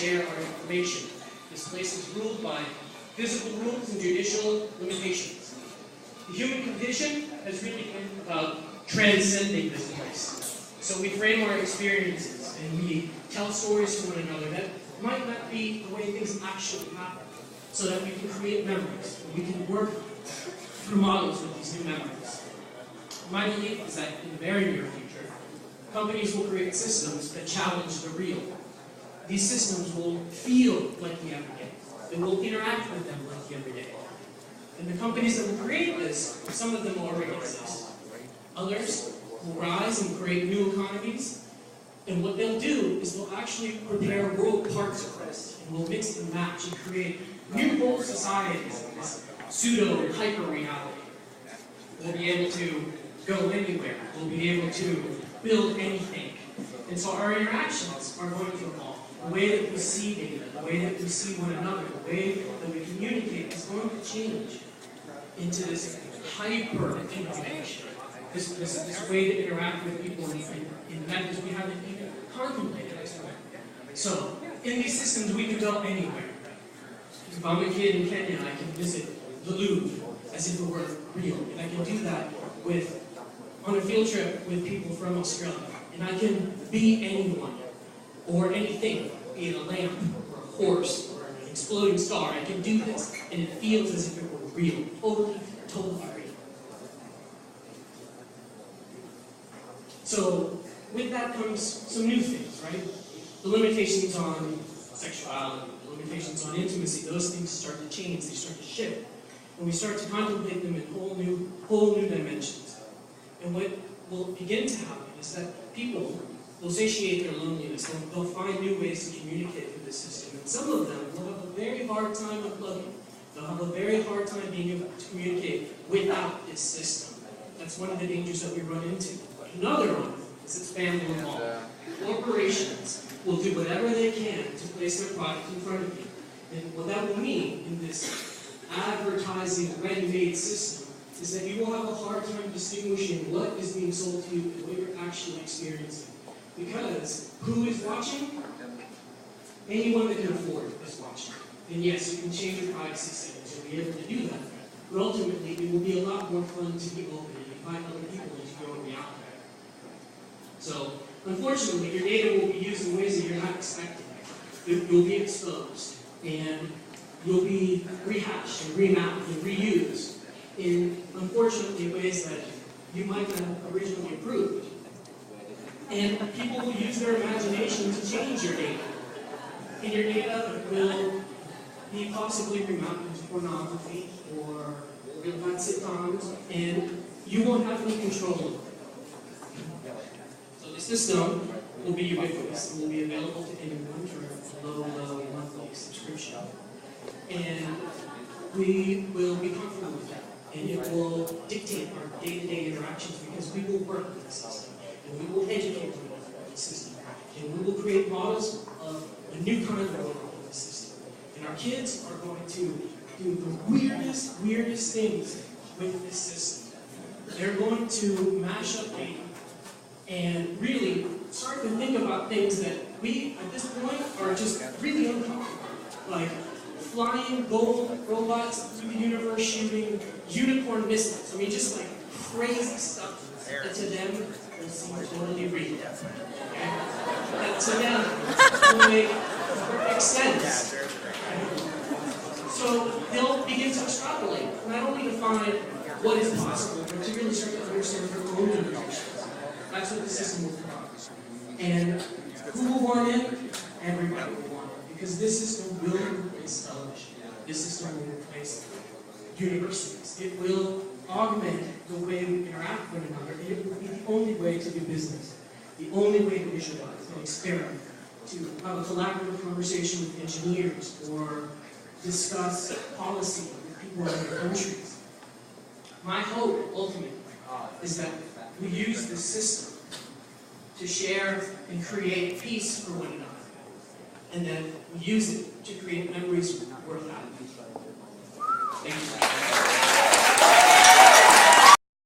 share our information. This place is ruled by physical rules and judicial limitations. The human condition has really been about transcending this place. So we frame our experiences and we tell stories to one another that might not be the way things actually happen, so that we can create memories. We can work through models with these new memories. My belief is that in the very near future, companies will create systems that challenge the real. These systems will feel like the everyday. They will interact with them like the everyday. And the companies that will create this, some of them already exist. Others will rise and create new economies. And what they'll do is they'll actually prepare world parts of this, and will mix and match and create new whole societies in this pseudo-hyper-reality. We'll be able to go anywhere. We'll be able to build anything. And so our interactions are going to evolve. The way that we see data, the way that we see one another, the way that we communicate is going to change into this hyper-information. This way to interact with people in methods we haven't even contemplated. So, in these systems, we can go anywhere. If I'm a kid in Kenya, I can visit the Louvre as if it were real. And I can do that on a field trip with people from Australia. And I can be anyone or anything, be it a lamp or a horse or an exploding star. I can do this, and it feels as if it were real. Totally real. So, with that comes some new things, right? The limitations on sexuality, the limitations on intimacy, those things start to change, they start to shift. And we start to contemplate them in whole new dimensions. And what will begin to happen is that people will satiate their loneliness. They'll find new ways to communicate through the system. And some of them will have a very hard time unplugging. They'll have a very hard time being able to communicate without this system. That's one of the dangers that we run into. Another one is that spam will evolve. Corporations will do whatever they can to place their product in front of you. And what that will mean in this advertising ready-made system is that you will have a hard time distinguishing what is being sold to you and what you're actually experiencing. Because who is watching? Anyone that can afford is watching. And yes, you can change your privacy settings. You'll be able to do that. But ultimately, it will be a lot more fun to be open and invite other people into your own reality. So, unfortunately, your data will be used in ways that you're not expecting. You'll be exposed, and you'll be rehashed and remapped and reused in, unfortunately, ways that you might not have originally approved. And people will use their imagination to change your data. And your data will be possibly remapped into pornography or real bad sitcoms, and you won't have any control over it. So the system will be ubiquitous. It will be available to anyone for a low monthly subscription. And we will be comfortable with that. And it will dictate our day-to-day interactions because we will work with the system. And we will educate people about the system. And we will create models of a new kind of world in the system. And our kids are going to do the weirdest things with this system. They're going to mash up data and really start to think about things that we, at this point, are just really uncomfortable. Like flying gold robots through the universe shooting unicorn missiles. I mean, just like crazy stuff that to them will seem totally real. Okay? That to them will make perfect sense. So they'll begin to extrapolate, not only to find what is possible, but to really start to understand their own limitations. That's what the system will provide. And who will want in? Everybody will want in. Because this system will replace television. This system will replace universities. It will augment the way we interact with one another. It will be the only way to do business. The only way to visualize and experiment. To have a collaborative conversation with engineers or discuss policy with people in other countries. My hope, ultimately, is that we use this system to share and create peace for one another, and that we use it to create memories worth having. Thank you.